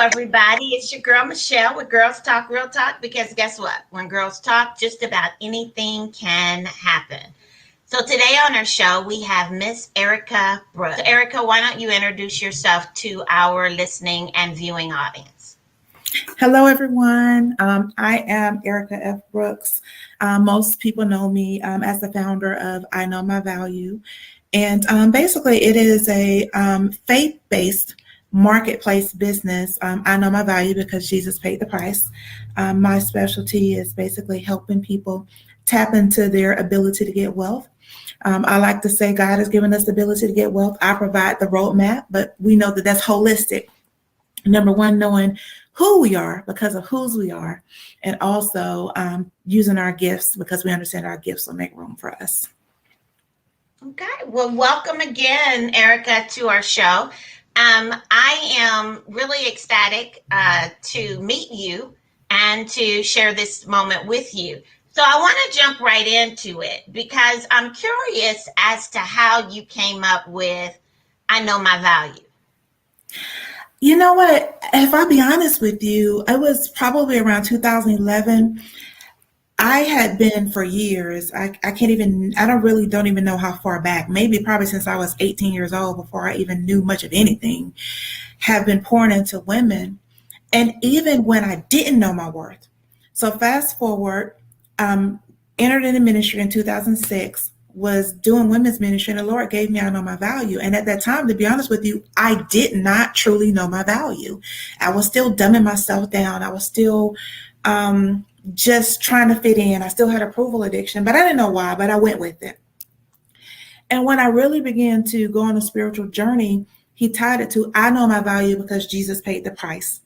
everybody. It's your girl, Michelle, with Girls Talk Real Talk. Because guess what? When girls talk, just about anything can happen. So, today on our show, we have Miss Erica Brooks. So, Erica, why don't you introduce yourself to our listening and viewing audience? Hello, everyone. I am Erica F. Brooks. Most people know me as the founder of I Know My Value. And basically, it is a faith-based marketplace business. I know my value because Jesus paid the price. My specialty is basically helping people tap into their ability to get wealth. I like to say God has given us the ability to get wealth. I provide the roadmap, but we know that that's holistic. Number one, knowing who we are because of whose we are, and also using our gifts because we understand our gifts will make room for us. Okay, well, welcome again, Erica, to our show. I am really ecstatic to meet you and to share this moment with you. So I want to jump right into it because I'm curious as to how you came up with I Know My Value. You know what? If I'll be honest with you, it was probably around 2011. I had been for years. I can't even, I don't even know how far back, maybe probably since I was 18 years old before I even knew much of anything, have been pouring into women. And even when I didn't know my worth. So fast forward, entered into ministry in 2006, was doing women's ministry, and the Lord gave me I Know My Value. And at that time, to be honest with you, I did not truly know my value. I was still dumbing myself down. I was still just trying to fit in. I still had approval addiction, but I didn't know why, but I went with it. And when I really began to go on a spiritual journey, he tied it to I know my value because Jesus paid the price.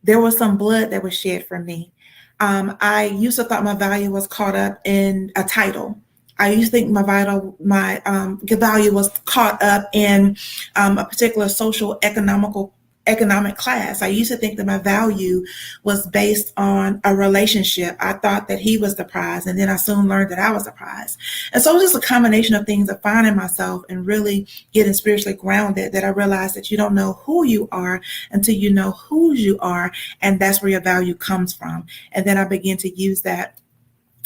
There was some blood that was shed for me. I used to thought my value was caught up in a title. I used to think my value was caught up in a particular social economic class. I used to think that my value was based on a relationship. I thought that he was the prize, and then I soon learned that I was the prize. And so it was just a combination of things of finding myself and really getting spiritually grounded that I realized that you don't know who you are until you know whose you are, and that's where your value comes from. And then I began to use that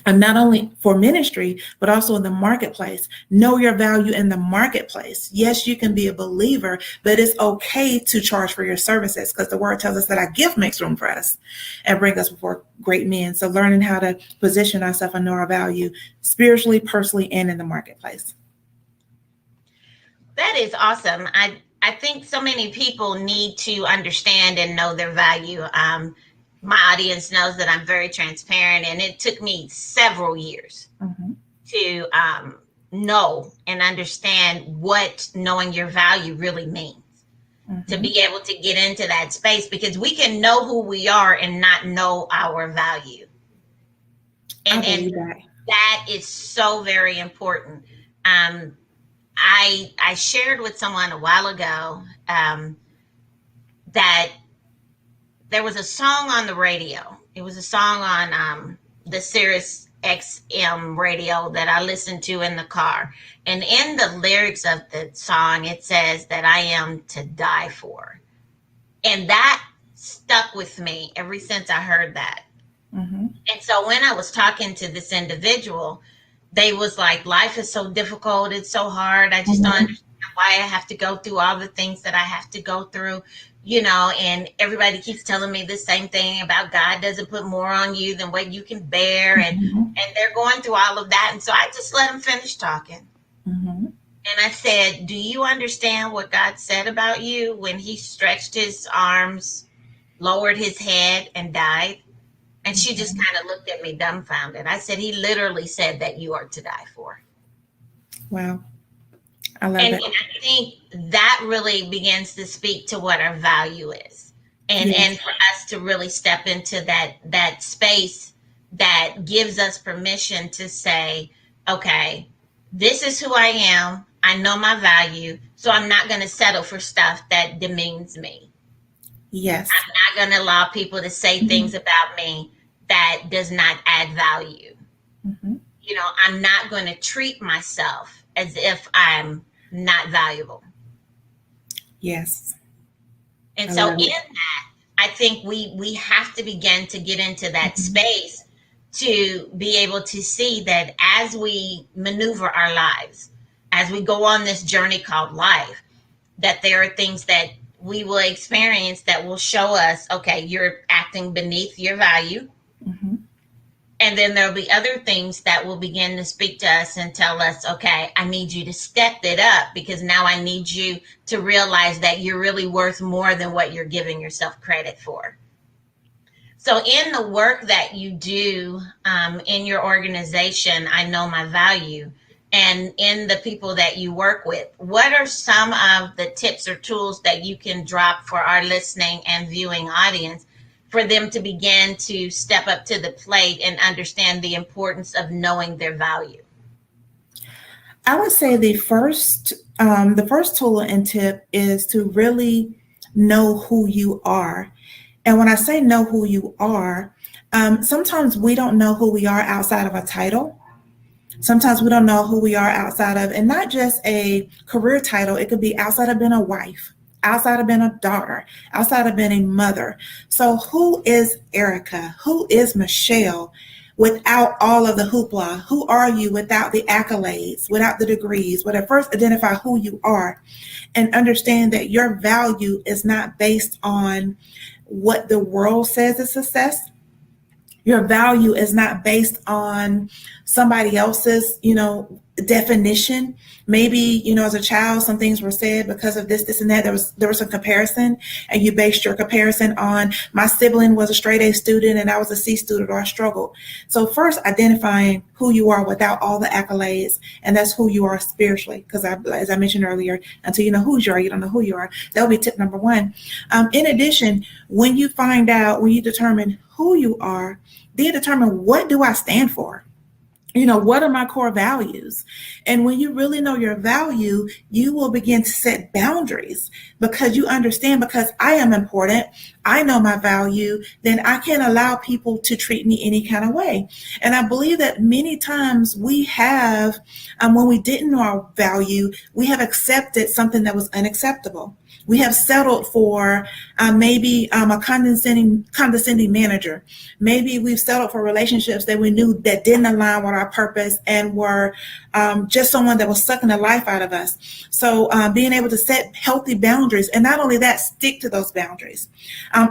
and not only for ministry, but also in the marketplace. Know your value in the marketplace. Yes, you can be a believer, but it's okay to charge for your services because the word tells us that our gift makes room for us and bring us before great men. So learning how to position ourselves and know our value spiritually, personally, and in the marketplace. That is awesome. I think so many people need to understand and know their value. My audience knows that I'm very transparent, and it took me several years to know and understand what knowing your value really means. To be able to get into that space, because we can know who we are and not know our value. And that is so very important. I shared with someone a while ago that there was a song on the radio. It was a song on the Sirius XM radio that I listened to in the car. And in the lyrics of the song, it says that I am to die for. And that stuck with me ever since I heard that. And so when I was talking to this individual, they was like, life is so difficult. It's so hard. I just don't understand why I have to go through all the things that I have to go through. And everybody keeps telling me the same thing about God doesn't put more on you than what you can bear. And they're going through all of that. And so I just let them finish talking. And I said, do you understand what God said about you when he stretched his arms, lowered his head, and died? And she just kind of looked at me dumbfounded. I said, he literally said that you are to die for. Wow. I love and, it. And I think that really begins to speak to what our value is. And for us to really step into that space that gives us permission to say, okay, this is who I am. I know my value. So I'm not going to settle for stuff that demeans me. Yes. I'm not going to allow people to say things about me that does not add value. I'm not going to treat myself as if I'm not valuable. Yes. And so in that, I think we have to begin to get into that Mhm. space to be able to see that as we maneuver our lives, as we go on this journey called life, that there are things that we will experience that will show us, okay, you're acting beneath your value. Mhm. And then there'll be other things that will begin to speak to us and tell us, okay, I need you to step it up because now I need you to realize that you're really worth more than what you're giving yourself credit for. So, in the work that you do in your organization, I know my value, and in the people that you work with, what are some of the tips or tools that you can drop for our listening and viewing audience for them to begin to step up to the plate and understand the importance of knowing their value? I would say the first tool and tip is to really know who you are. And when I say know who you are, sometimes we don't know who we are outside of a title. Sometimes we don't know who we are outside of, and not just a career title, it could be outside of being a wife, outside of being a daughter, outside of being a mother. So, who is Erica? Who is Michelle without all of the hoopla? Who are you without the accolades, without the degrees? When I first identify who you are and understand that your value is not based on what the world says is success. Your value is not based on somebody else's, definition. Maybe, as a child, some things were said because of this, and that. There was some comparison, and you based your comparison on my sibling was a straight A student and I was a C student, or I struggled. So first, identifying who you are without all the accolades, and that's who you are spiritually. Because as I mentioned earlier, until you know who you are, you don't know who you are. That would be tip number one. In addition, when you determine who you are, then determine, what do I stand for? What are my core values? And when you really know your value, you will begin to set boundaries, because you understand, because I am important, I know my value, then I can't allow people to treat me any kind of way. And I believe that many times we have, when we didn't know our value, we have accepted something that was unacceptable. We have settled for maybe a condescending manager. Maybe we've settled for relationships that we knew that didn't align with our purpose and were just someone that was sucking the life out of us. So being able to set healthy boundaries, and not only that, stick to those boundaries.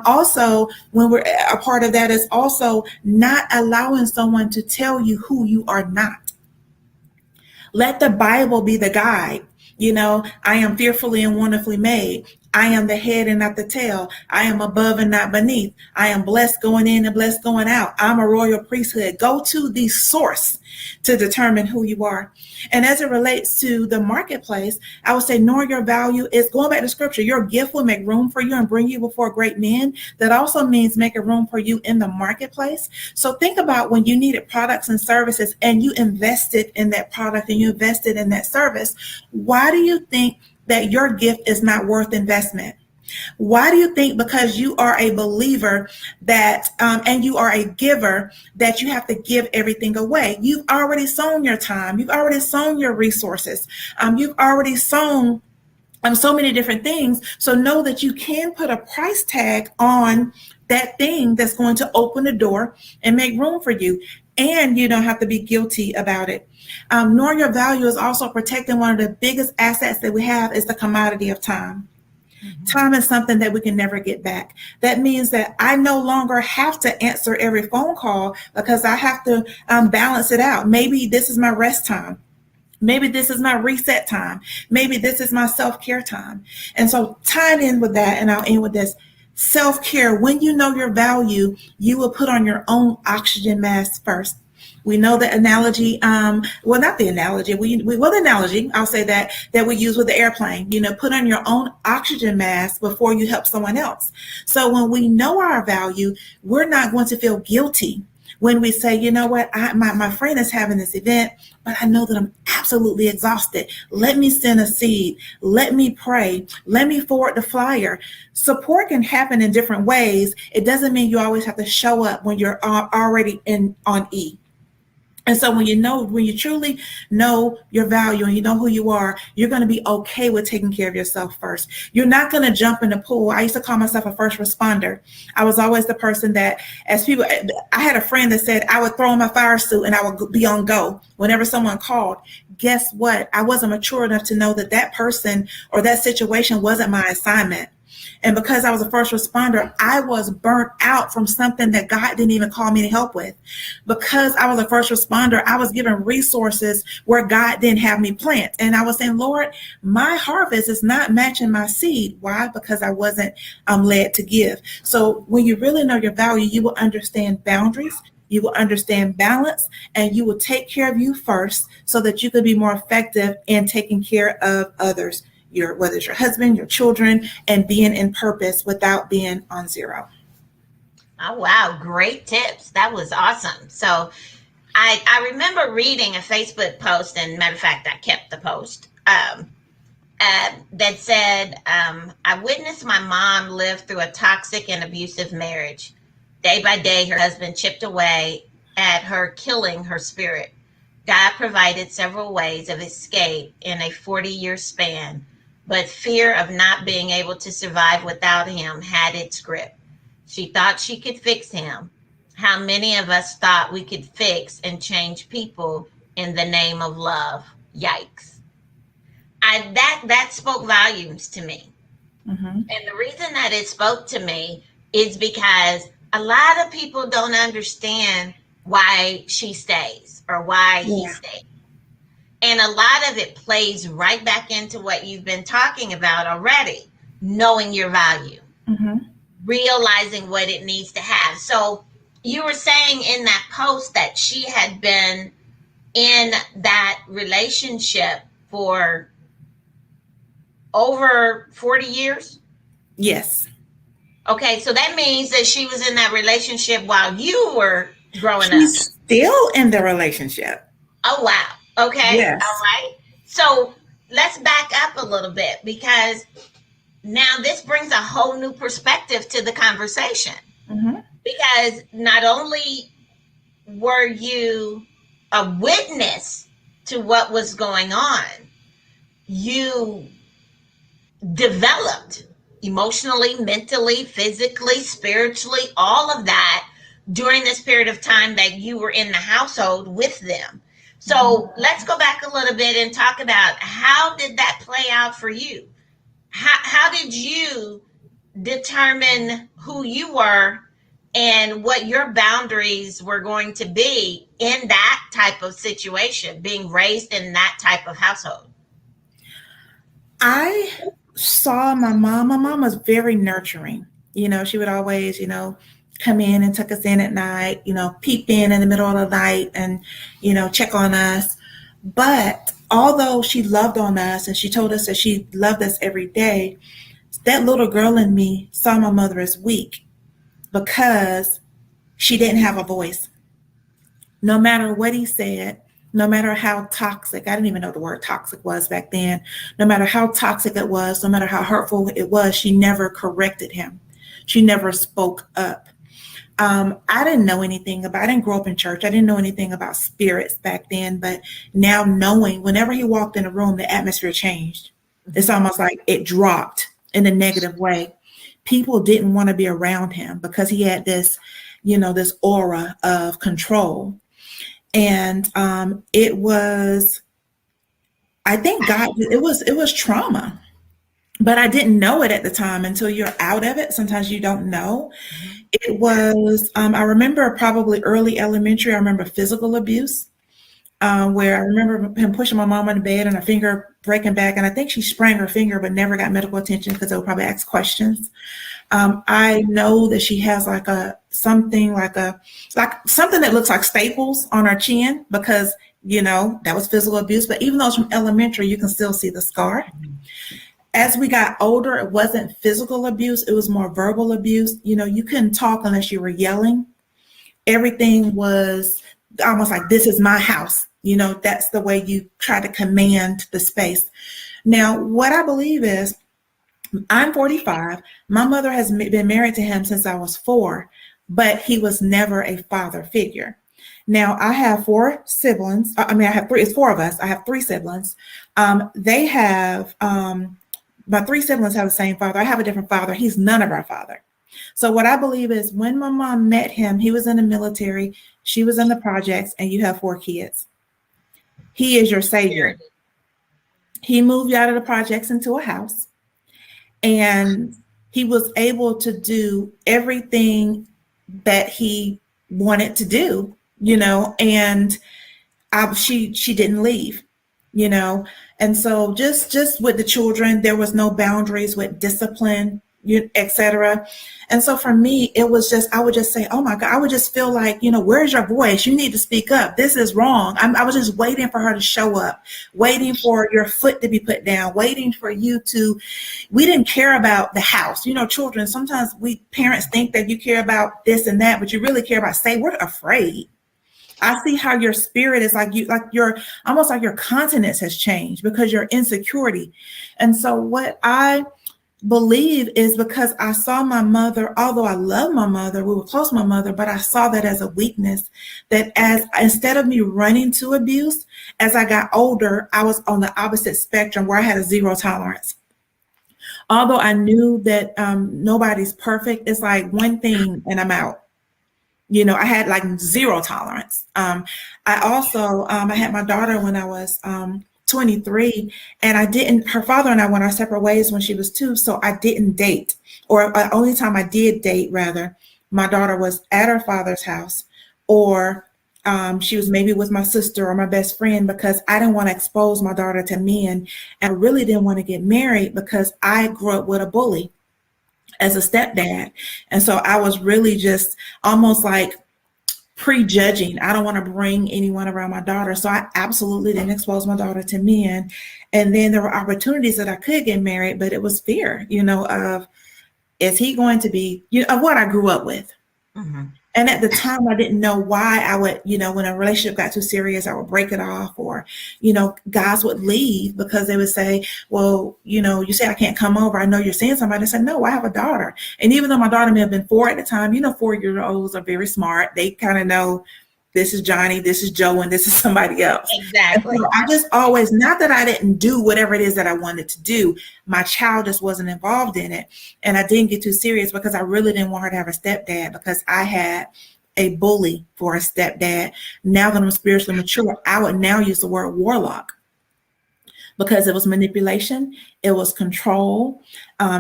Also, when we're a part of that is also not allowing someone to tell you who you are not. Let the Bible be the guide. I am fearfully and wonderfully made. I am the head and not the tail. I am above and not beneath. I am blessed going in and blessed going out. I'm a royal priesthood. Go to the source to determine who you are. And as it relates to the marketplace, I would say knowing your value is going back to scripture. Your gift will make room for you and bring you before great men. That also means making room for you in the marketplace. So think about when you needed products and services and you invested in that product and you invested in that service. Why do you think that your gift is not worth investment? Why do you think, because you are a believer that and you are a giver, that you have to give everything away? You've already sown your time. You've already sown your resources. You've already sown so many different things. So know that you can put a price tag on that thing that's going to open the door and make room for you. And you don't have to be guilty about it. Knowing your value is also protecting one of the biggest assets that we have, is the commodity of time. Mm-hmm. Time is something that we can never get back. That means that I no longer have to answer every phone call, because I have to balance it out. Maybe this is my rest time. Maybe this is my reset time. Maybe this is my self-care time. And so, tying in with that, and I'll end with this: self-care. When you know your value, you will put on your own oxygen mask first. We know the analogy, well, not the analogy, the analogy, I'll say that we use with the airplane. Put on your own oxygen mask before you help someone else. So when we know our value, we're not going to feel guilty when we say, you know what, my friend is having this event, but I know that I'm absolutely exhausted. Let me send a seed. Let me pray. Let me forward the flyer. Support can happen in different ways. It doesn't mean you always have to show up when you're already on E. And so when you truly know your value and you know who you are, you're going to be okay with taking care of yourself first. You're not going to jump in the pool. I used to call myself a first responder. I was always the person that, as people, I had a friend that said I would throw on my fire suit and I would be on go whenever someone called. Guess what? I wasn't mature enough to know that that person or that situation wasn't my assignment. And because I was a first responder, I was burnt out from something that God didn't even call me to help with. Because I was a first responder, I was given resources where God didn't have me plant. And I was saying, Lord, my harvest is not matching my seed. Why? Because I wasn't led to give. So when you really know your value, you will understand boundaries. You will understand balance, and you will take care of you first so that you can be more effective in taking care of others, whether it's your husband, your children, and being in purpose without being on zero. Oh, wow. Great tips. That was awesome. So I remember reading a Facebook post, and matter of fact, I kept the post. That said, I witnessed my mom live through a toxic and abusive marriage. Day by day, her husband chipped away at her, killing her spirit. God provided several ways of escape in a 40-year span, but fear of not being able to survive without him had its grip. She thought she could fix him. How many of us thought we could fix and change people in the name of love? Yikes. That spoke volumes to me. Mm-hmm. And the reason that it spoke to me is because a lot of people don't understand why she stays or why he Yeah. stays. And a lot of it plays right back into what you've been talking about already, knowing your value, Mm-hmm. realizing what it needs to have. So you were saying in that post that she had been in that relationship for over 40 years. Yes. Okay, so that means that she was in that relationship while you were growing up. She's still in the relationship. Oh, wow. Okay, all Yes. right. So let's back up a little bit, because now this brings a whole new perspective to the conversation. Mm-hmm. Because not only were you a witness to what was going on, you developed emotionally, mentally, physically, spiritually, all of that during this period of time that you were in the household with them. So let's go back a little bit and talk about how did that play out for you? How did you determine who you were and what your boundaries were going to be in that type of situation, being raised in that type of household? I saw my mom. My mom was very nurturing. She would always, come in and tuck us in at night, peep in the middle of the night and, check on us. But although she loved on us and she told us that she loved us every day, that little girl in me saw my mother as weak because she didn't have a voice. No matter what he said, no matter how toxic, I didn't even know the word toxic was back then, no matter how toxic it was, no matter how hurtful it was, she never corrected him. She never spoke up. I didn't know anything about, I didn't grow up in church. I didn't know anything about spirits back then, but now knowing whenever he walked in a room, the atmosphere changed. It's almost like it dropped in a negative way. People didn't want to be around him because he had this, this aura of control. And it was, I think God, it was trauma, but I didn't know it at the time until you're out of it. Sometimes you don't know. It was, I remember probably early elementary, I remember physical abuse, where I remember him pushing my mom in the bed and her finger breaking back. And I think she sprained her finger, but never got medical attention because they would probably ask questions. I know that she has like something like something that looks like staples on her chin because, that was physical abuse. But even though it's from elementary, you can still see the scar. As we got older, it wasn't physical abuse. It was more verbal abuse. You couldn't talk unless you were yelling. Everything was almost like, this is my house. That's the way you try to command the space. Now, what I believe is, I'm 45. My mother has been married to him since I was 4, but he was never a father figure. Now I have four siblings. I mean, I have three. It's four of us. I have three siblings. They have my three siblings have the same father. I have a different father. He's none of our father. So what I believe is when my mom met him, he was in the military, she was in the projects, and you have four kids. He is your savior. He moved you out of the projects into a house, and he was able to do everything that he wanted to do, and she didn't leave, you know. And so just with the children, there was no boundaries with discipline, etc. And so for me, it was just, I would just say, oh my God, I would just feel like, where's your voice? You need to speak up. This is wrong. I was just waiting for her to show up, waiting for your foot to be put down, waiting for you to, we didn't care about the house. Children, sometimes we parents think that you care about this and that, but you really care about, say, we're afraid. I see how your spirit is like your almost like your countenance has changed because your insecurity. And so what I believe is because I saw my mother, although I love my mother, we were close to my mother, but I saw that as a weakness, that as instead of me running to abuse, as I got older, I was on the opposite spectrum where I had a zero tolerance. Although I knew that nobody's perfect, it's like one thing and I'm out. I had like zero tolerance. I also, I had my daughter when I was 23, and her father and I went our separate ways when she was 2. So I didn't date, or the only time I did date, rather, my daughter was at her father's house, or she was maybe with my sister or my best friend, because I didn't want to expose my daughter to men. And I really didn't want to get married because I grew up with a bully as a stepdad. And so I was really just almost like prejudging. I don't want to bring anyone around my daughter. So I absolutely didn't expose my daughter to men. And then there were opportunities that I could get married, but it was fear, of, is he going to be, of what I grew up with. Mm-hmm. And at the time, I didn't know why I would, when a relationship got too serious, I would break it off, or, guys would leave because they would say, well, you say I can't come over. I know you're seeing somebody. I said, no, I have a daughter. And even though my daughter may have been 4 at the time, 4-year-olds are very smart. They kind of know, this is Johnny, this is Joe, and this is somebody else. Exactly. So I just always, not that I didn't do whatever it is that I wanted to do, my child just wasn't involved in it. And I didn't get too serious because I really didn't want her to have a stepdad, because I had a bully for a stepdad. Now that I'm spiritually mature, I would now use the word warlock, because it was manipulation, it was control,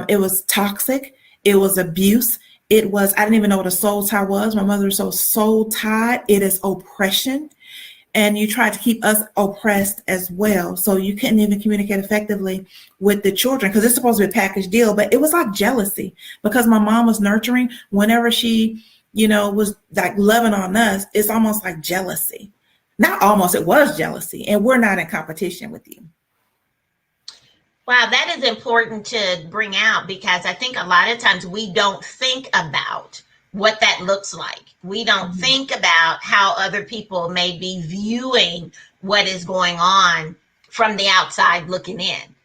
it was toxic, it was abuse. It was, I didn't even know what a soul tie was. My mother was so soul tied. It is oppression. And you tried to keep us oppressed as well. So you couldn't even communicate effectively with the children, because it's supposed to be a package deal, but it was like jealousy, because my mom was nurturing. Whenever she, was like loving on us, it's almost like jealousy. Not almost, it was jealousy. And we're not in competition with you. Wow, that is important to bring out, because I think a lot of times we don't think about what that looks like. We don't mm-hmm. think about how other people may be viewing what is going on from the outside looking in.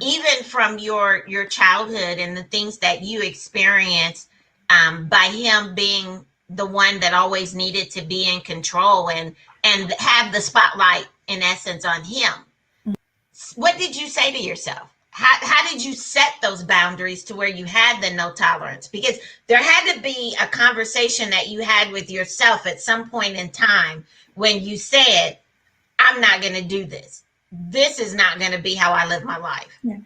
Even from your childhood and the things that you experienced, by him being the one that always needed to be in control and have the spotlight, in essence, on him. What did you say to yourself? How did you set those boundaries to where you had the no tolerance? Because there had to be a conversation that you had with yourself at some point in time when you said, I'm not going to do this. This is not going to be how I live my life. Yeah.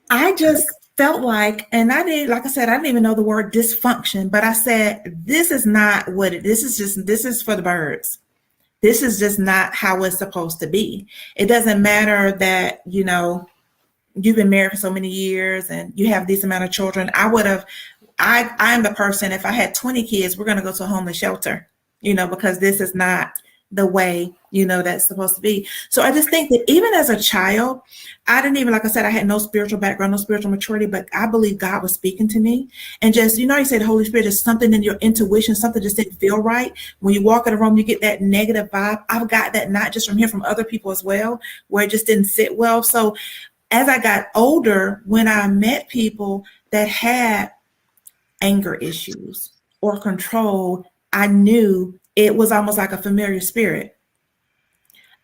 I just felt like, and I didn't, like I said, I didn't even know the word dysfunction, but I said, this is not what it is. This is for the birds. This is just not how it's supposed to be. It doesn't matter that, you've been married for so many years and you have this amount of children. I'm the person, if I had 20 kids, we're going to go to a homeless shelter, because this is not the way, that's supposed to be. So I just think that even as a child, I didn't even, like I said, I had no spiritual background, no spiritual maturity, but I believe God was speaking to me. And just, you said Holy Spirit, there's something in your intuition, something just didn't feel right. When you walk in a room, you get that negative vibe. I've got that not just from here, from other people as well, where it just didn't sit well. So as I got older, when I met people that had anger issues or control, I knew it was almost like a familiar spirit.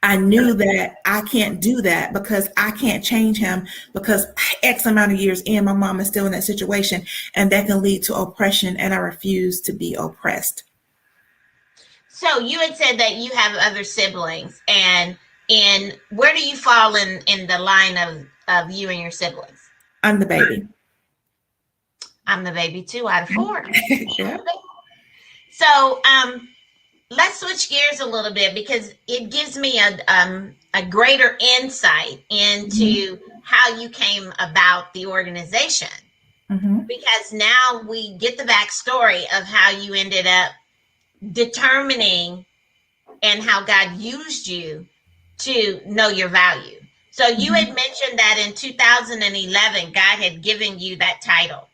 I knew that I can't do that because I can't change him because X amount of years in, my mom is still in that situation, and that can lead to oppression, and I refuse to be oppressed. So you had said that you have other siblings, and in where do you fall in the line of you and your siblings? I'm the baby. I'm the baby too out of four. Yeah. So let's switch gears a little bit because it gives me a greater insight Mm-hmm. into how you came about the organization. Mm-hmm. Because now we get the backstory of how you ended up determining and how God used you to know your value. So you had Mm-hmm. mentioned that in 2011, God had given you that title.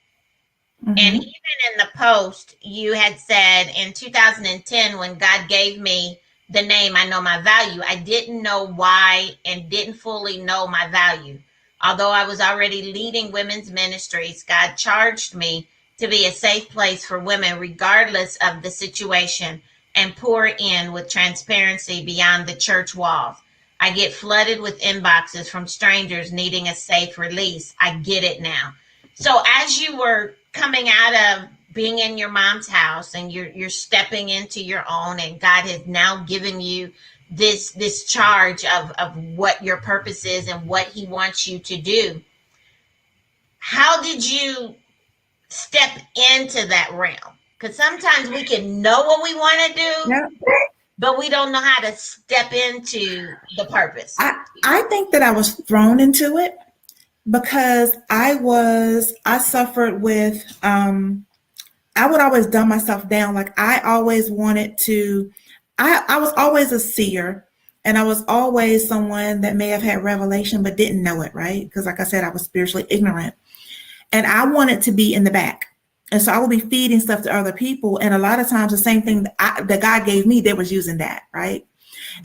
And Mm-hmm. even in the post, you had said in 2010, when God gave me the name I Know My Value, I didn't know why and didn't fully know my value. Although I was already leading women's ministries, God charged me to be a safe place for women, regardless of the situation, and pour in with transparency beyond the church walls. I get flooded with inboxes from strangers needing a safe release. I get it now. So as you were coming out of being in your mom's house and you're stepping into your own, and God has now given you this charge of what your purpose is and what he wants you to do, how did you step into that realm? Because sometimes we can know what we want to do, Yeah. but we don't know how to step into the purpose. I think that I was thrown into it because I suffered with I would always dumb myself down. Like I always wanted to, I was always a seer, and I was always someone that may have had revelation but didn't know it, right? Because like I said, I was spiritually ignorant, and I wanted to be in the back. And so I would be feeding stuff to other people. And a lot of times the same thing that God gave me, they was using that, right?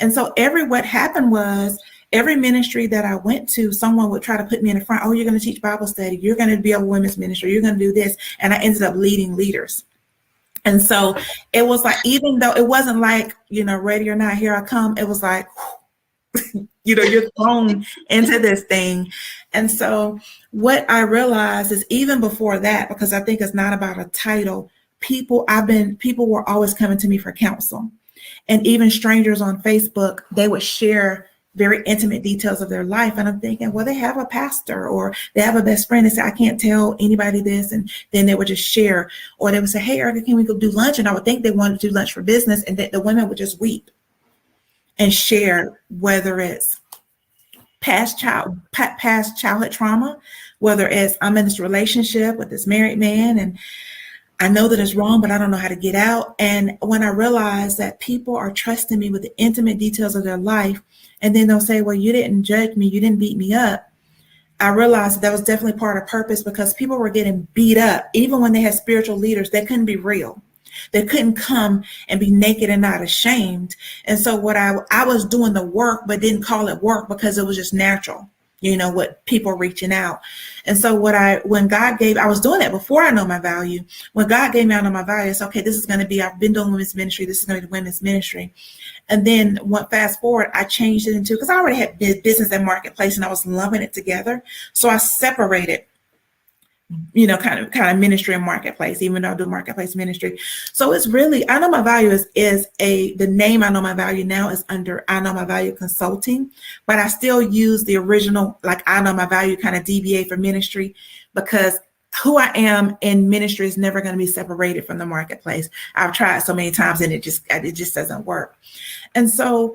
And so what happened was every ministry that I went to, someone would try to put me in the front. Oh, you're going to teach Bible study. You're going to be a women's ministry. You're going to do this. And I ended up leading leaders. And so it was like, even though it wasn't like, ready or not, here I come. It was like, you're thrown into this thing. And so what I realized is even before that, because I think it's not about a title, people were always coming to me for counsel. And even strangers on Facebook, they would share very intimate details of their life. And I'm thinking, well, they have a pastor or they have a best friend. They say, I can't tell anybody this. And then they would just share, or they would say, hey, Erica, can we go do lunch? And I would think they wanted to do lunch for business. And that the women would just weep and share, whether it's past childhood trauma, whether it's I'm in this relationship with this married man and I know that it's wrong, but I don't know how to get out. And when I realized that people are trusting me with the intimate details of their life, and then they'll say, well, you didn't judge me, you didn't beat me up. I realized that was definitely part of purpose because people were getting beat up. Even when they had spiritual leaders, they couldn't be real. They couldn't come and be naked and not ashamed. And so I was doing the work, but didn't call it work because it was just natural, what people reaching out. And so when God gave, I was doing that before I know my value. When God gave me, I know my value, it's okay, this is going to be, I've been doing women's ministry. This is going to be women's ministry. And then fast forward, I changed it into, because I already had business and marketplace and I was lumping it together. So I separated, kind of ministry and marketplace, even though I do marketplace ministry. So it's really, I know my value is the name I know my value now is under I know my value consulting, but I still use the original, like I know my value kind of DBA for ministry, because who I am in ministry is never going to be separated from the marketplace. I've tried so many times and it just doesn't work. And so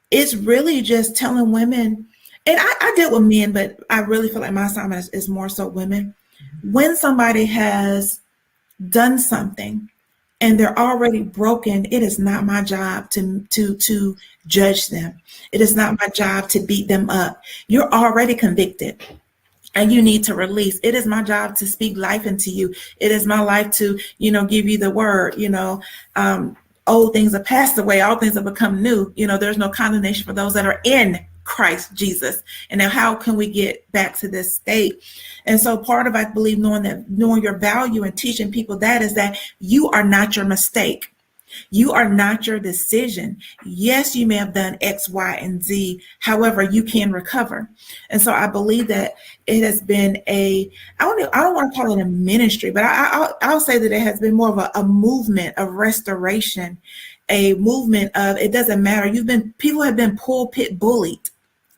it's really just telling women, and I deal with men, but I really feel like my assignment is more so women. When somebody has done something and they're already broken, it is not my job to judge them. It is not my job to beat them up. You're already convicted and you need to release. It is my job to speak life into you. It is my life to, give you the word, old things have passed away, all things have become new. There's no condemnation for those that are in Christ Jesus. And now how can we get back to this state? And so part of, I believe, knowing your value and teaching people that is that you are not your mistake. You are not your decision. Yes, you may have done X, Y, and Z. However, you can recover. And so I believe that it has been I don't want to call it a ministry, but I'll say that it has been more of a movement of restoration, a movement of, it doesn't matter. People have been pulpit bullied.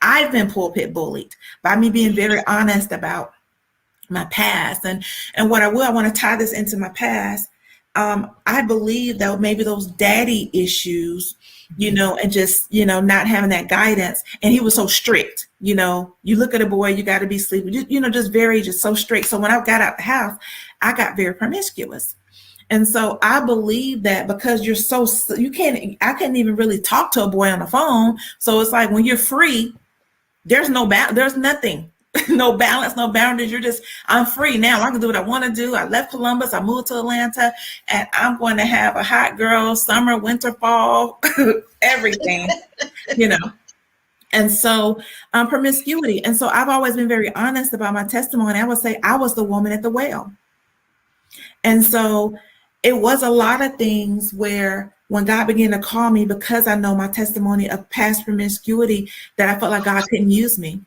I've been pulpit bullied by me being very honest about my past. And what I want to tie this into my past. I believe that maybe those daddy issues, and just, not having that guidance. And he was so strict. You look at a boy, you got to be sleeping, just so strict. So when I got out the house, I got very promiscuous. And so I believe that because I can't even really talk to a boy on the phone. So it's like when you're free, there's nothing, no balance, no boundaries. I'm free now. I can do what I want to do. I left Columbus. I moved to Atlanta, and I'm going to have a hot girl summer, winter, fall, everything, you know. And so promiscuity. And so I've always been very honest about my testimony. I would say I was the woman at the well. And so it was a lot of things where when God began to call me, because I know my testimony of past promiscuity, that I felt like God couldn't use me.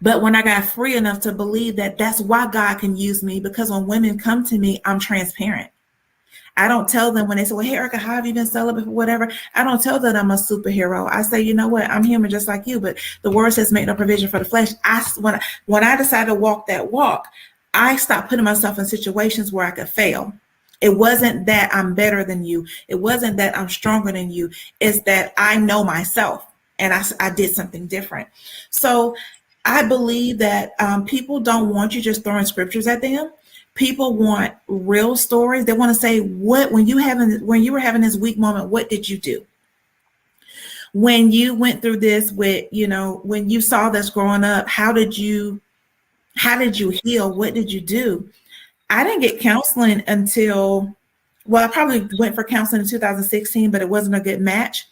But when I got free enough to believe that that's why God can use me, because when women come to me, I'm transparent. I don't tell them when they say, well, hey, Erica, how have you been celibate or whatever? I don't tell them I'm a superhero. I say, you know what? I'm human just like you, but the word says make no provision for the flesh. When I decided to walk that walk, I stopped putting myself in situations where I could fail. It wasn't that I'm better than you. It wasn't that I'm stronger than you. It's that I know myself and I did something different. So I believe that people don't want you just throwing scriptures at them. People want real stories. They want to say, when you were having this weak moment, what did you do? When you went through this when you saw this growing up, how did you heal? What did you do? I didn't get counseling until, I probably went for counseling in 2016, but it wasn't a good match.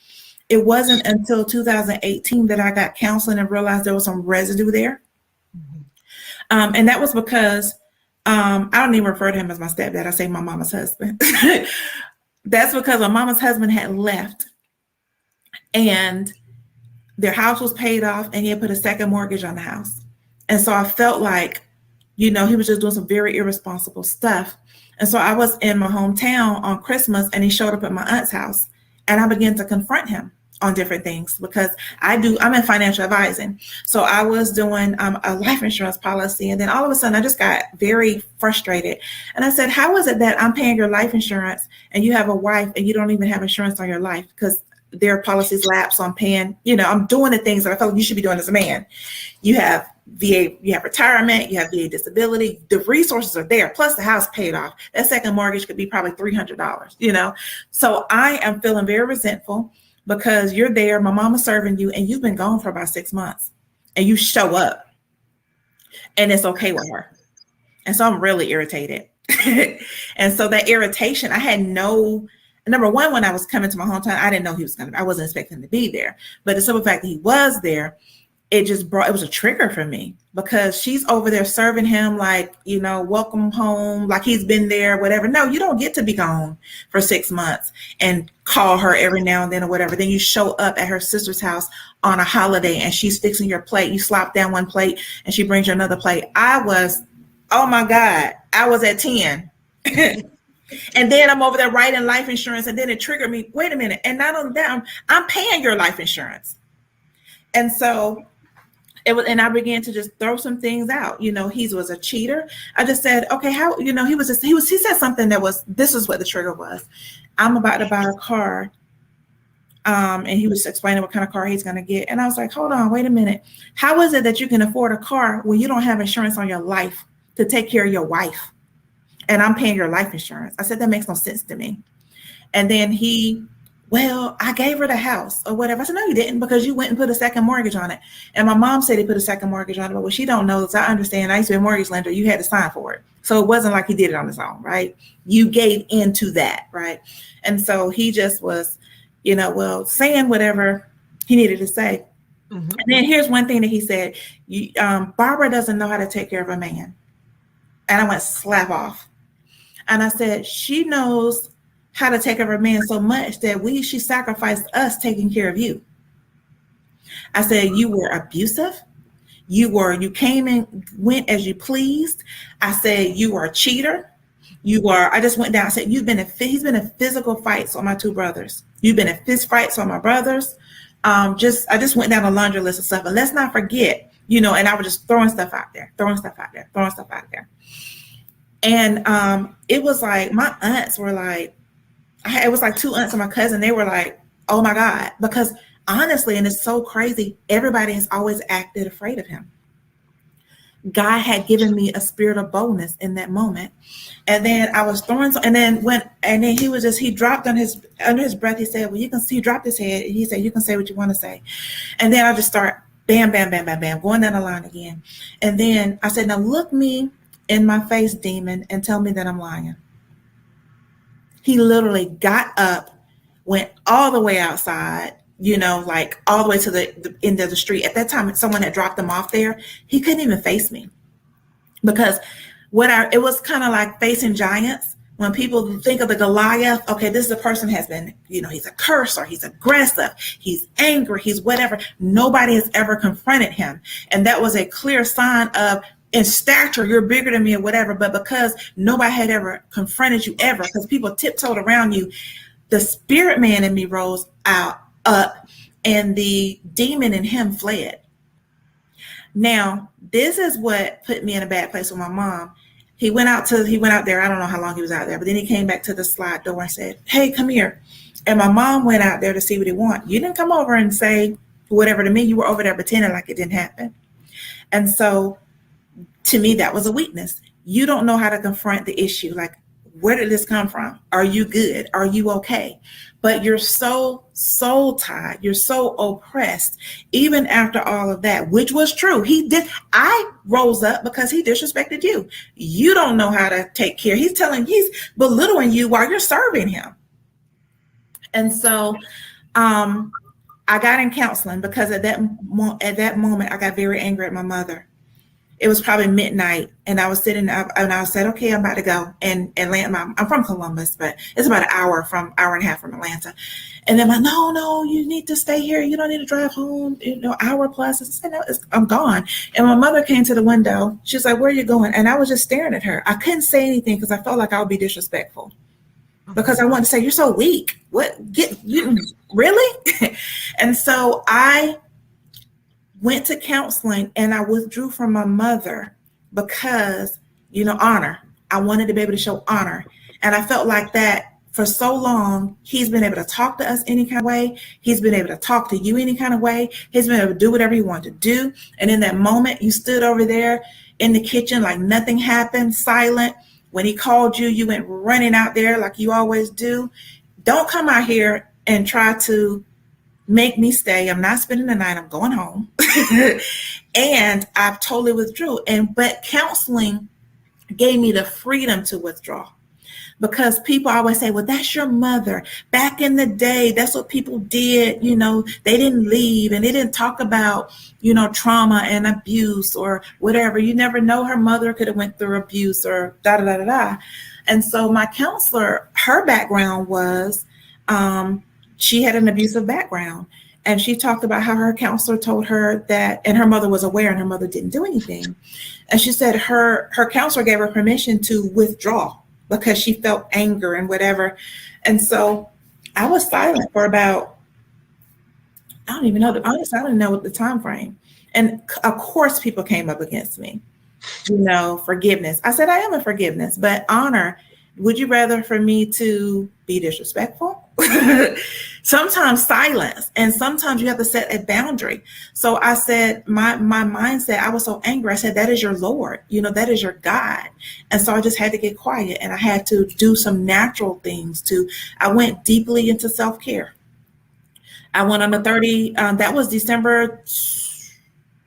It wasn't until 2018 that I got counseling and realized there was some residue there. And that was because I don't even refer to him as my stepdad. I say my mama's husband. That's because my mama's husband had left and their house was paid off and he had put a second mortgage on the house. And so I felt like, he was just doing some very irresponsible stuff. And so I was in my hometown on Christmas and he showed up at my aunt's house and I began to confront him on different things because I'm in financial advising. So I was doing a life insurance policy. And then all of a sudden I just got very frustrated. And I said, how is it that I'm paying your life insurance and you have a wife and you don't even have insurance on your life? Because their policies lapse on paying, I'm doing the things that I felt like you should be doing as a man. You have VA, you have retirement, you have VA disability, the resources are there, plus the house paid off. That second mortgage could be probably $300, So I am feeling very resentful because you're there, my mama's serving you, and you've been gone for about 6 months, and you show up, and it's okay with her. And so I'm really irritated. And so that irritation, I had number one, when I was coming to my hometown, I didn't know I wasn't expecting to be there. But the simple fact that he was there, it was a trigger for me because she's over there serving him like, welcome home, like he's been there, whatever. No, you don't get to be gone for 6 months and call her every now and then or whatever. Then you show up at her sister's house on a holiday and she's fixing your plate. You slop down one plate and she brings you another plate. Oh my God, I was at 10. And then I'm over there writing life insurance. And then it triggered me. Wait a minute. And not only that, I'm paying your life insurance. And so and I began to just throw some things out. He was a cheater. I just said, okay, how, he said something this is what the trigger was. I'm about to buy a car. And he was explaining what kind of car he's going to get. And I was like, hold on, wait a minute. How is it that you can afford a car when you don't have insurance on your life to take care of your wife? And I'm paying your life insurance. I said, that makes no sense to me. And then I gave her the house or whatever. I said, no, you didn't, because you went and put a second mortgage on it. And my mom said he put a second mortgage on it, but what she don't know is I understand. I used to be a mortgage lender. You had to sign for it. So it wasn't like he did it on his own, right? You gave into that, right? And so he just was, saying whatever he needed to say. Mm-hmm. And then here's one thing that he said, Barbara doesn't know how to take care of a man. And I went slap off. And I said, she knows how to take care of a man so much that she sacrificed us taking care of you. I said, you were abusive. You came and went as you pleased. I said, you are a cheater. I just went down. I said, he's been in physical fights on my two brothers. You've been in fist fights on my brothers. I just went down a laundry list of stuff. But let's not forget, and I was just throwing stuff out there, throwing stuff out there, throwing stuff out there. And it was like, my aunts were like, it was like two aunts and my cousin. They were like, oh my God, because honestly, and it's so crazy, everybody has always acted afraid of him. God had given me a spirit of boldness in that moment. And then I was throwing, and then he dropped under his breath. He said, well, you can see, he dropped his head. And he said, you can say what you want to say. And then I just start bam, bam, bam, bam, bam, going down the line again. And then I said, now look me in my face, demon, and tell me that I'm lying. He literally got up, went all the way outside, like all the way to the end of the street. At that time, someone had dropped him off there. He couldn't even face me because it was kind of like facing giants. When people think of the Goliath, okay, this is a person has been, he's a cursor, he's aggressive, he's angry, he's whatever. Nobody has ever confronted him. And that was a clear sign of, in stature, you're bigger than me or whatever. But because nobody had ever confronted you ever, because people tiptoed around you, the spirit man in me rose up, and the demon in him fled. Now, this is what put me in a bad place with my mom. He went out there. I don't know how long he was out there, but then he came back to the slide door and said, hey, come here. And my mom went out there to see what he wanted. You didn't come over and say whatever to me. You were over there pretending like it didn't happen. And so to me, that was a weakness. You don't know how to confront the issue. Like, where did this come from? Are you good? Are you okay? But you're so soul tied. You're so oppressed. Even after all of that, which was true. I rose up because he disrespected you. You don't know how to take care. He's belittling you while you're serving him. And so I got in counseling because at that moment, I got very angry at my mother. It was probably midnight, and I was sitting up, and I said, okay, I'm about to go and land. I'm from Columbus, but it's about an hour and a half from Atlanta. And then no, you need to stay here. You don't need to drive home, hour plus. I said, no, I'm gone. And my mother came to the window. She was like, where are you going? And I was just staring at her. I couldn't say anything because I felt like I would be disrespectful because I wanted to say, you're so weak. Really? And so I went to counseling, and I withdrew from my mother because, honor. I wanted to be able to show honor. And I felt like that for so long, he's been able to talk to us any kind of way. He's been able to talk to you any kind of way. He's been able to do whatever he wanted to do. And in that moment, you stood over there in the kitchen like nothing happened, silent. When he called you, you went running out there like you always do. Don't come out here and try to make me stay. I'm not spending the night. I'm going home. And I've totally withdrew. But counseling gave me the freedom to withdraw, because people always say, well, that's your mother. Back in the day, that's what people did. They didn't leave, and they didn't talk about, trauma and abuse or whatever. You never know, her mother could have went through abuse or da, da, da, da, da. And so my counselor, her background was, she had an abusive background, and she talked about how her counselor told her that, and her mother was aware, and her mother didn't do anything. And she said her counselor gave her permission to withdraw because she felt anger and whatever. And so I was silent for about, I don't even know, honestly, I don't know the time frame. And of course, people came up against me, forgiveness. I said, I am a forgiveness, but honor. Would you rather for me to be disrespectful? Sometimes silence, and sometimes you have to set a boundary. So I said, my mindset, I was so angry. I said, that is your Lord, that is your God. And so I just had to get quiet, and I had to do some natural things I went deeply into self-care. I went on the 30, that was December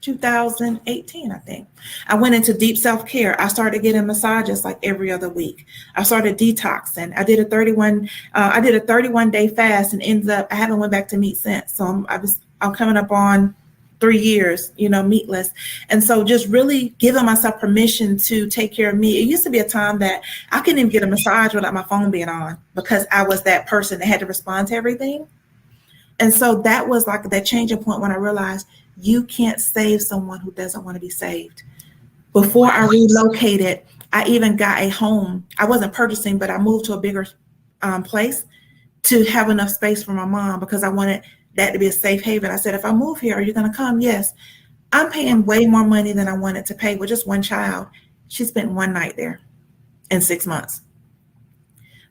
2018, I think. I went into deep self-care. I started getting massages like every other week. I started detoxing. I did a 31 day fast, and ends up I haven't went back to meat since. So I'm coming up on 3 years, meatless. And so just really giving myself permission to take care of me. It used to be a time that I couldn't even get a massage without my phone being on because I was that person that had to respond to everything. And so that was like that changing point when I realized you can't save someone who doesn't want to be saved. Before I Wow. relocated, I even got a home. I wasn't purchasing, but I moved to a bigger place to have enough space for my mom because I wanted that to be a safe haven. I said, if I move here, are you going to come? Yes. I'm paying way more money than I wanted to pay with just one child. She spent one night there in 6 months.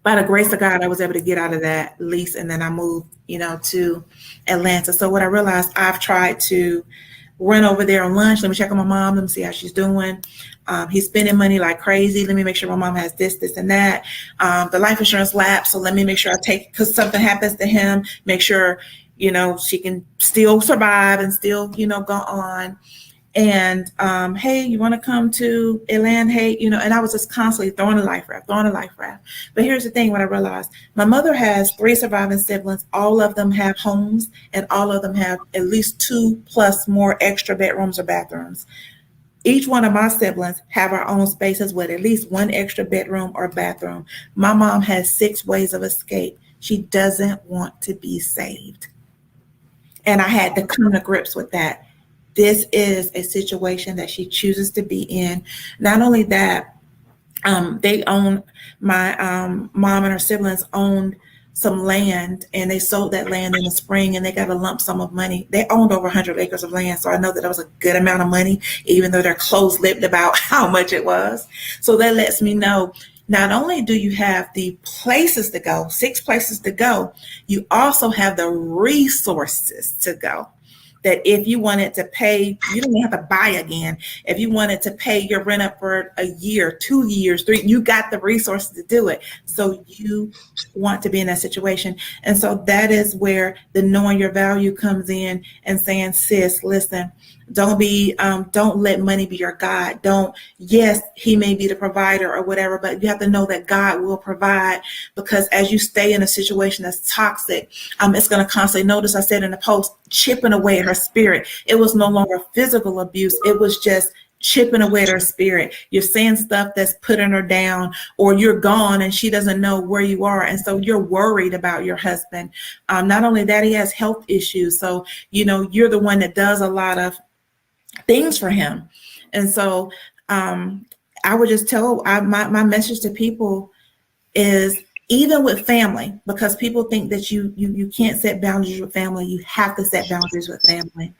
By the grace of God, I was able to get out of that lease, and then I moved, to Atlanta. So what I realized, I've tried to run over there on lunch. Let me check on my mom. Let me see how she's doing. He's spending money like crazy. Let me make sure my mom has this, and that. The life insurance lapsed, so let me make sure I take, because something happens to him, make sure, she can still survive and still, go on. And hey, you want to come to Atlanta? Hey, and I was just constantly throwing a life raft, throwing a life raft. But here's the thing: what I realized, my mother has 3 surviving siblings. All of them have homes, and all of them have at least 2+ more extra bedrooms or bathrooms. Each one of my siblings have our own spaces with at least one extra bedroom or bathroom. My mom has 6 ways of escape. She doesn't want to be saved. And I had to come to grips with that. This is a situation that she chooses to be in. Not only that, they own, my mom and her siblings owned some land, and they sold that land in the spring, and they got a lump sum of money. They owned over 100 acres of land, so I know that was a good amount of money, even though they're close-lipped about how much it was. So that lets me know, not only do you have the places to go, 6 places to go, you also have the resources to go. That if you wanted to pay, you don't even have to buy again. If you wanted to pay your rent up for a year, 2 years, 3, you got the resources to do it. So you want to be in that situation. And so that is where the knowing your value comes in, and saying, sis, listen, don't let money be your God. Yes, he may be the provider or whatever, but you have to know that God will provide, because as you stay in a situation that's toxic, it's going to constantly, notice I said in the post, chipping away at her spirit. It was no longer physical abuse. It was just chipping away at her spirit. You're saying stuff that's putting her down, or you're gone and she doesn't know where you are. And so you're worried about your husband. Not only that, he has health issues. So, you're the one that does a lot of things for him. And so I would just tell, my message to people is, even with family, because people think that you can't set boundaries with family, you have to set boundaries with family.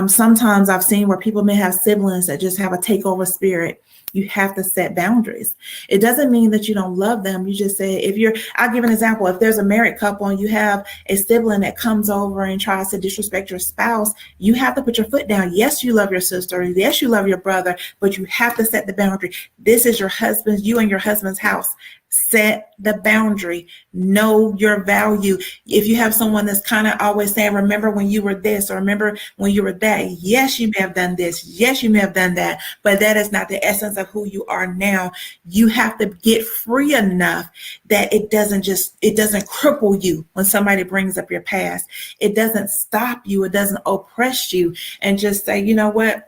Sometimes I've seen where people may have siblings that just have a takeover spirit. You have to set boundaries. It doesn't mean that you don't love them. You just say, I'll give an example. If there's a married couple and you have a sibling that comes over and tries to disrespect your spouse, you have to put your foot down. Yes, you love your sister. Yes, you love your brother, but you have to set the boundary. This is you and your husband's house. Set the boundary. Know your value. If you have someone that's kind of always saying, remember when you were this, or remember when you were that. Yes, you may have done this. Yes, you may have done that, but that is not the essence of who you are now. You have to get free enough that it doesn't cripple you when somebody brings up your past. It doesn't stop you. It doesn't oppress you, and just say, you know what?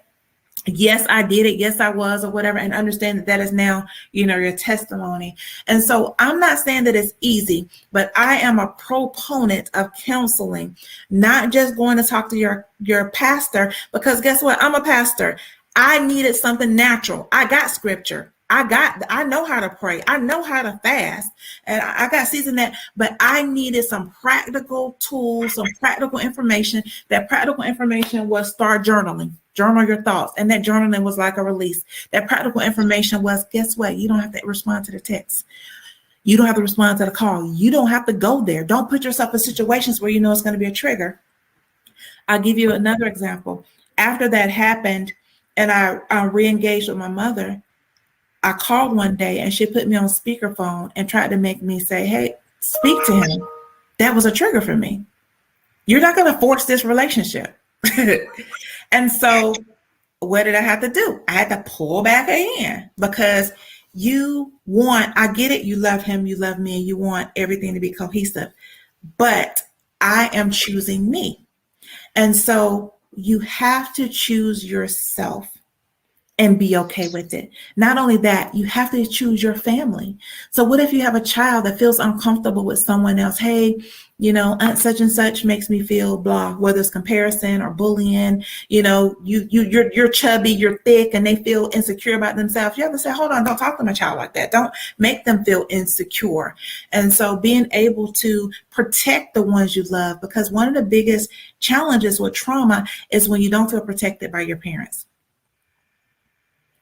Yes, I did it. Yes, I was, or whatever, and understand that is now, your testimony. And so I'm not saying that it's easy, but I am a proponent of counseling, not just going to talk to your pastor, because guess what? I'm a pastor. I needed something natural. I got scripture. I know how to pray. I know how to fast, and I got seasoned that, but I needed some practical tools, some practical information. That practical information was start journaling. Journal your thoughts. And that journaling was like a release. That practical information was, guess what? You don't have to respond to the text. You don't have to respond to the call. You don't have to go there. Don't put yourself in situations where it's going to be a trigger. I'll give you another example. After that happened, and I re-engaged with my mother, I called one day and she put me on speakerphone and tried to make me say, hey, speak to him. That was a trigger for me. You're not going to force this relationship. And so what did I have to do? I had to pull back in, because I get it. You love him, you love me, and you want everything to be cohesive, but I am choosing me. And so You have to choose yourself and be okay with it. Not only that, you have to choose your family. So what if you have a child that feels uncomfortable with someone else? Hey, aunt such and such makes me feel blah, whether it's comparison or bullying, you're chubby, you're thick, and they feel insecure about themselves. You have to say, hold on, don't talk to my child like that. Don't make them feel insecure. And so being able to protect the ones you love, because one of the biggest challenges with trauma is when you don't feel protected by your parents.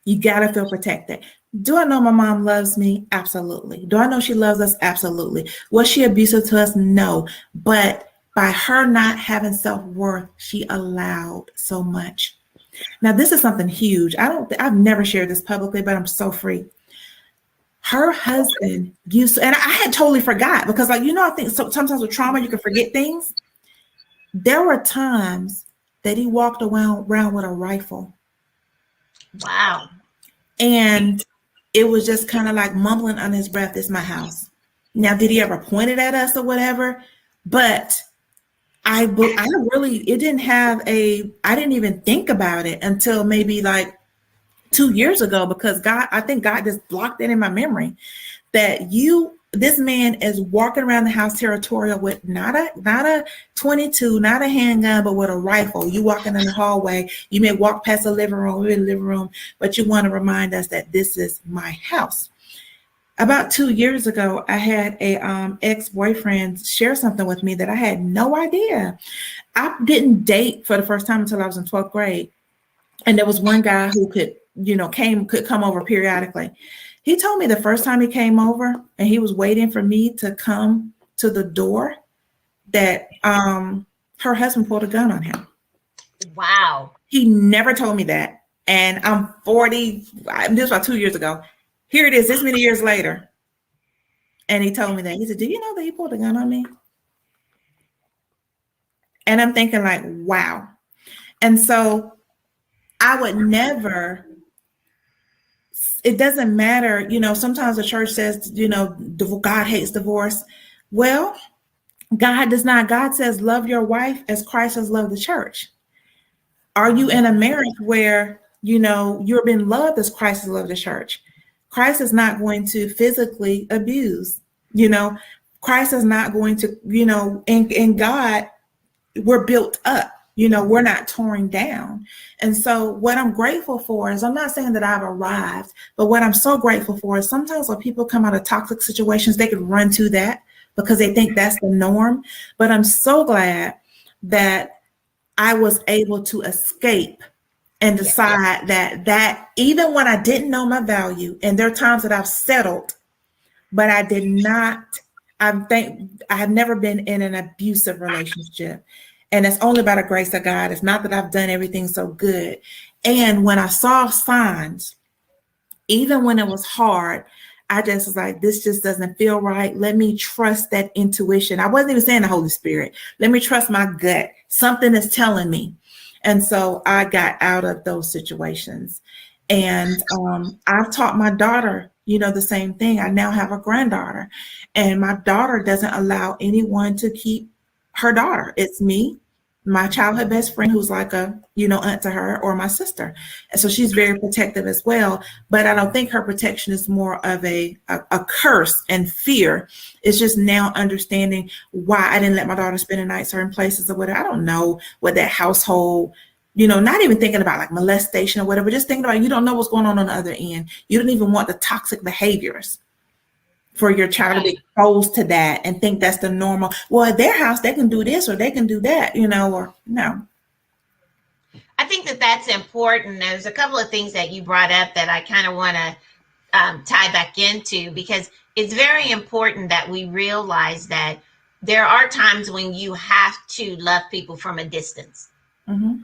You got to feel protected. Do I know my mom loves me? Absolutely. Do I know she loves us? Absolutely. Was she abusive to us? No. But by her not having self-worth, she allowed so much. Now, this is something huge. I've never shared this publicly, but I'm so free. Her husband used to, and I had totally forgot because, I think sometimes with trauma, you can forget things. There were times that he walked around with a rifle. Wow. And it was just kind of like mumbling under his breath, "It's my house." Now, did he ever point it at us or whatever? But I didn't even think about it until maybe like 2 years ago, because I think God just blocked it in my memory that this man is walking around the house territorial with not a 22, not a handgun, but with a rifle. You walking in the hallway, you may walk past the living room, but you want to remind us that this is my house. About 2 years ago, I had a ex-boyfriend share something with me that I had no idea. I didn't date for the first time until I was in 12th grade. And there was one guy who could come over periodically. He told me the first time he came over and he was waiting for me to come to the door that her husband pulled a gun on him. Wow. He never told me that. And I'm 40, this was about 2 years ago. Here it is, this many years later. And he told me that. He said, "Do you know that he pulled a gun on me?" And I'm thinking like, wow. And so I would never, it doesn't matter, sometimes the church says, God hates divorce. Well, God does not. God says, love your wife as Christ has loved the church. Are you in a marriage where, you're being loved as Christ has loved the church? Christ is not going to physically abuse, Christ is not going to, in God, we're built up. We're not torn down. And so what I'm grateful for is, I'm not saying that I've arrived, but what I'm so grateful for is sometimes when people come out of toxic situations, they can run to that because they think that's the norm. But I'm so glad that I was able to escape and decide that even when I didn't know my value, and there are times that I've settled, but I did not, I have never been in an abusive relationship. And it's only by the grace of God. It's not that I've done everything so good. And when I saw signs, even when it was hard, I just was like, this just doesn't feel right. Let me trust that intuition. I wasn't even saying the Holy Spirit. Let me trust my gut. Something is telling me. And so I got out of those situations. And I've taught my daughter, the same thing. I now have a granddaughter, and my daughter doesn't allow anyone to keep her daughter. It's me, my childhood best friend, who's like a, aunt to her, or my sister. And so she's very protective as well. But I don't think her protection is more of a curse and fear. It's just now understanding why I didn't let my daughter spend the night certain places or whatever. I don't know what that household, not even thinking about like molestation or whatever, just thinking about, you don't know what's going on the other end. You don't even want the toxic behaviors for your child to be exposed to that and think that's the normal. Well, at their house, they can do this or they can do that, or no. I think that that's important. There's a couple of things that you brought up that I kind of want to tie back into, because it's very important that we realize that there are times when you have to love people from a distance. Mm-hmm.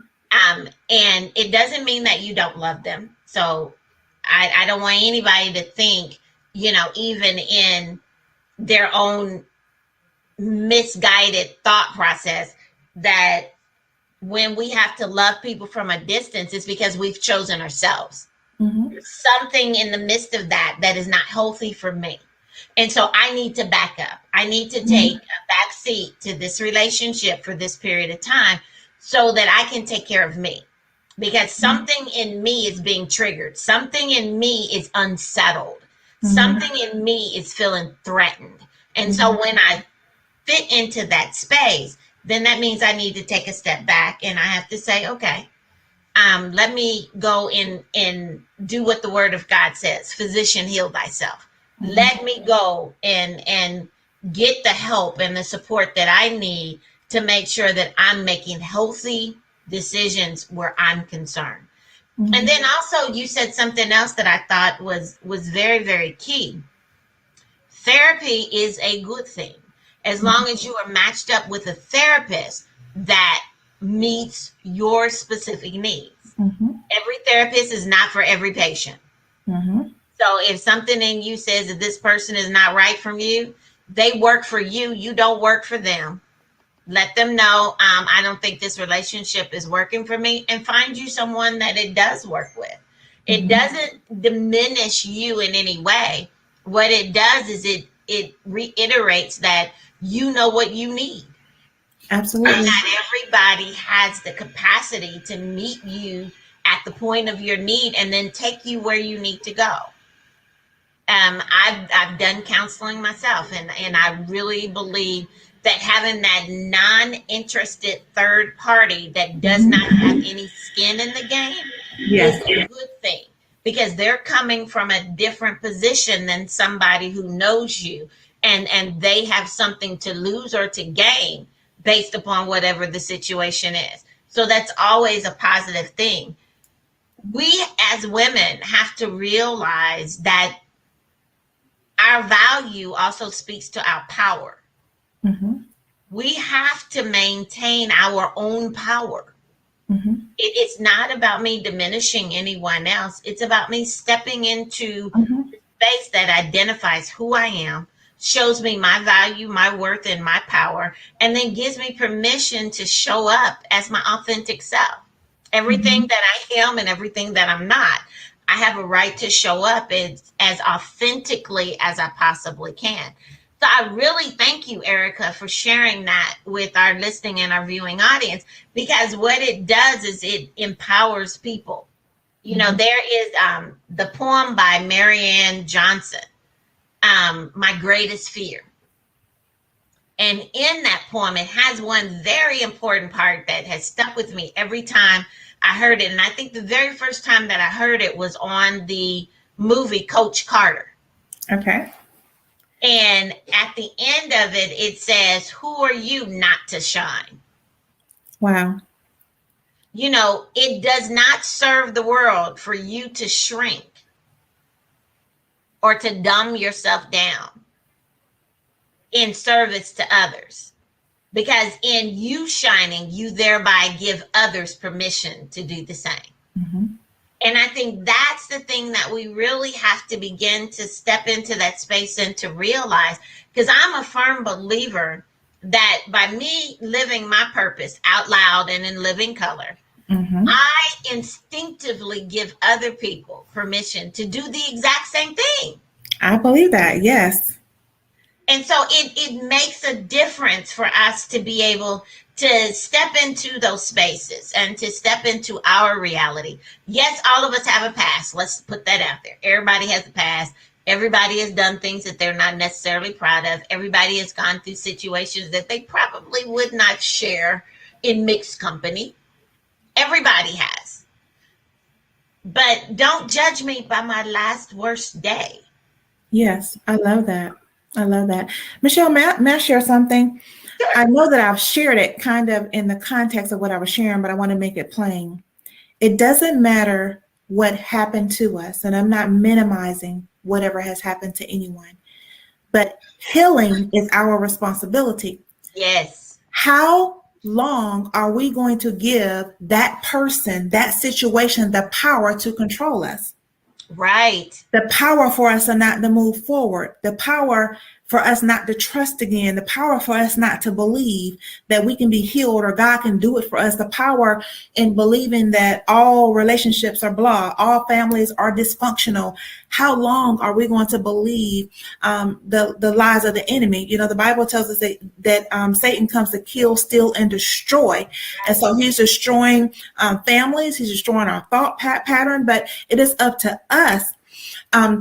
And it doesn't mean that you don't love them. So I don't want anybody to think, even in their own misguided thought process, that when we have to love people from a distance, it's because we've chosen ourselves. Mm-hmm. There's something in the midst of that is not healthy for me. And so I need to back up. I need to take a back seat to this relationship for this period of time, so that I can take care of me. Because something in me is being triggered. Something in me is unsettled. Mm-hmm. Something in me is feeling threatened. And so Mm-hmm. when I fit into that space, then that means I need to take a step back and I have to say, okay, let me go and do what the word of God says. Physician, heal thyself. Mm-hmm. Let me go and get the help and the support that I need to make sure that I'm making healthy decisions where I'm concerned. And Mm-hmm. then also you said something else that I thought was very, very key. Therapy is a good thing as long as you are matched up with a therapist that meets your specific needs. Mm-hmm. Every therapist is not for every patient. Mm-hmm. So if something in you says that this person is not right from you, they work for you, you don't work for them. Let them know, I don't think this relationship is working for me, and find you someone that it does work with. It Mm-hmm. doesn't diminish you in any way. What it does is it reiterates that you know what you need, and Absolutely. not everybody has the capacity to meet you at the point of your need and then take you where you need to go. I've done counseling myself, and I really believe that having that non-interested third party that does not Mm-hmm. have any skin in the game is Yes. a good thing, because they're coming from a different position than somebody who knows you, and they have something to lose or to gain based upon whatever the situation is. So that's always a positive thing. We as women have to realize that our value also speaks to our power. Mm-hmm. We have to maintain our own power. Mm-hmm. It's not about me diminishing anyone else. It's about me stepping into Mm-hmm. the space that identifies who I am, shows me my value, my worth, and my power, and then gives me permission to show up as my authentic self. Everything Mm-hmm. that I am and everything that I'm not, I have a right to show up as authentically as I possibly can. So I really thank you, Erica, for sharing that with our listening and our viewing audience, because what it does is it empowers people. You know, Mm-hmm. there is the poem by Marianne Johnson, My Greatest Fear. And in that poem, it has one very important part that has stuck with me every time I heard it. And I think the very first time that I heard it was on the movie Coach Carter. Okay. And at the end of it, it says, who are you not to shine? Wow. You know, it does not serve the world for you to shrink or to dumb yourself down in service to others. Because in you shining, you thereby give others permission to do the same. Mm-hmm. And I think that's the thing that we really have to begin to step into that space and to realize, because I'm a firm believer that by me living my purpose out loud and in living color, Mm-hmm. I instinctively give other people permission to do the exact same thing. I believe that. Yes. And so it makes a difference for us to be able to step into those spaces and to step into our reality. Yes, all of us have a past. Let's put that out there. Everybody has a past. Everybody has done things that they're not necessarily proud of. Everybody has gone through situations that they probably would not share in mixed company. Everybody has. But don't judge me by my last worst day. Yes. I love that. I love that. Michelle, may I share something? Sure. I know that I've shared it kind of in the context of what I was sharing, but I want to make it plain. It doesn't matter what happened to us, and I'm not minimizing whatever has happened to anyone, but healing is our responsibility. Yes. How long are we going to give that person, that situation, the power to control us? Right. The power for us to not to move forward, the power for us not to trust again, the power for us not to believe that we can be healed or God can do it for us, the power in believing that all relationships are blah, all families are dysfunctional. How long are we going to believe the lies of the enemy? The Bible tells us that Satan comes to kill, steal, and destroy. And so he's destroying families, he's destroying our thought pattern, but it is up to us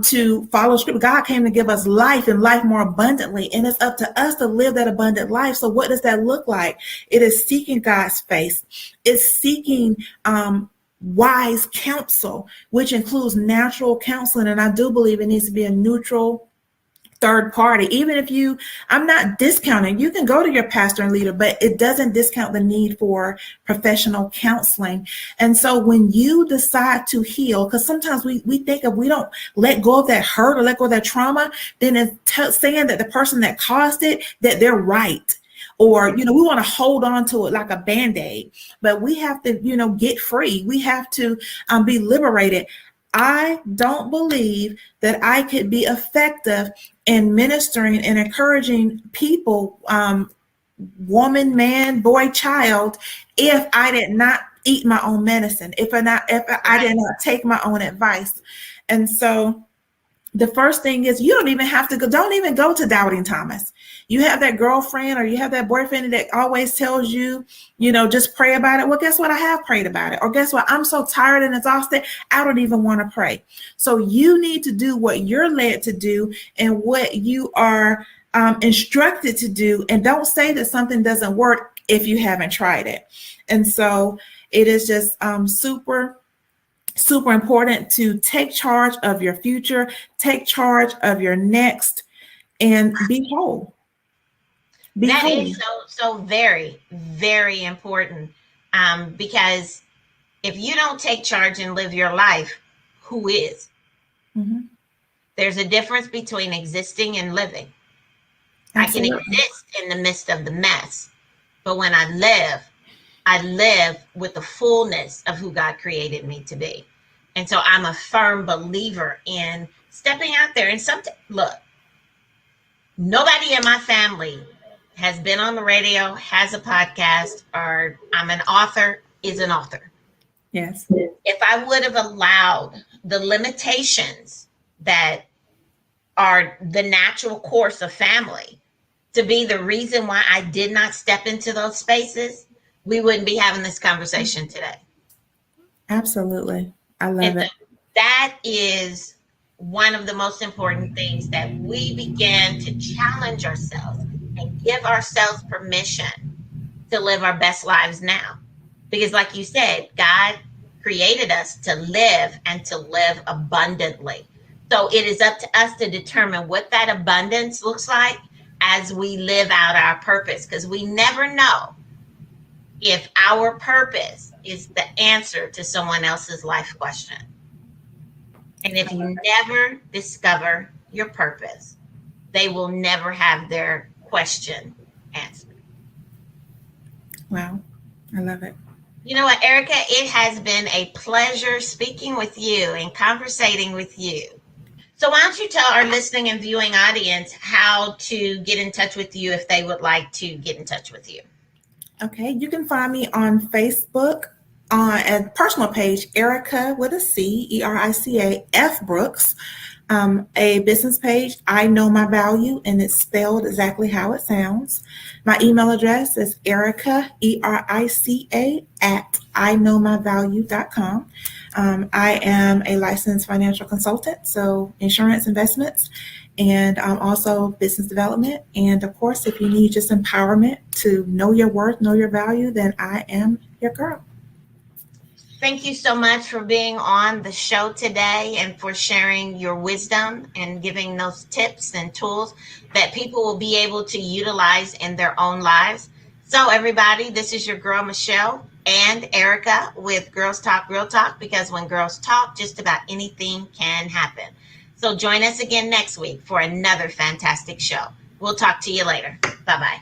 to follow scripture. God came to give us life and life more abundantly, and it's up to us to live that abundant life. So what does that look like? It is seeking God's face. It's seeking wise counsel, which includes natural counseling. And I do believe it needs to be a neutral third party. Even if I'm not discounting, you can go to your pastor and leader, but it doesn't discount the need for professional counseling. And so when you decide to heal, because sometimes we think if we don't let go of that hurt or let go of that trauma, then it's saying that the person that caused it, that they're right. Or, we want to hold on to it like a Band-Aid, but we have to, get free. We have to be liberated. I don't believe that I could be effective in ministering and encouraging people, woman, man, boy, child, if I did not eat my own medicine, if I did not take my own advice. And so the first thing is, you don't even go to Doubting Thomas. You have that girlfriend or you have that boyfriend that always tells you, just pray about it. Well, guess what? I have prayed about it. Or guess what? I'm so tired and exhausted, I don't even want to pray. So you need to do what you're led to do and what you are instructed to do. And don't say that something doesn't work if you haven't tried it. And so it is just super important to take charge of your future, take charge of your next, and be whole. That is so very, very important. Because if you don't take charge and live your life, who is? Mm-hmm. There's a difference between existing and living. Absolutely. I can exist in the midst of the mess, but when I live with the fullness of who God created me to be. And so I'm a firm believer in stepping out there. And look, nobody in my family has been on the radio, has a podcast, or I'm an author, is an author. Yes. If I would have allowed the limitations that are the natural course of family to be the reason why I did not step into those spaces, we wouldn't be having this conversation today. Absolutely. I love it. That is one of the most important things, that we begin to challenge ourselves and give ourselves permission to live our best lives now. Because like you said, God created us to live and to live abundantly. So it is up to us to determine what that abundance looks like as we live out our purpose, because we never know if our purpose is the answer to someone else's life question. And if you never discover your purpose, they will never have their question answered. Wow. I love it. You know what, Erica? It has been a pleasure speaking with you and conversating with you. So why don't you tell our listening and viewing audience how to get in touch with you if they would like to get in touch with you? Okay, you can find me on Facebook on a personal page, Erica with a C, Erica F Brooks. A business page, I Know My Value, and it's spelled exactly how it sounds. My email address is Erica, ERICA, at iknowmyvalue.com. I am a licensed financial consultant, so insurance, investments, and also business development. And of course, if you need just empowerment to know your worth, know your value, then I am your girl. Thank you so much for being on the show today and for sharing your wisdom and giving those tips and tools that people will be able to utilize in their own lives. So everybody, this is your girl, Michelle and Erica with Girls Talk Real Talk, because when girls talk, just about anything can happen. So join us again next week for another fantastic show. We'll talk to you later. Bye-bye.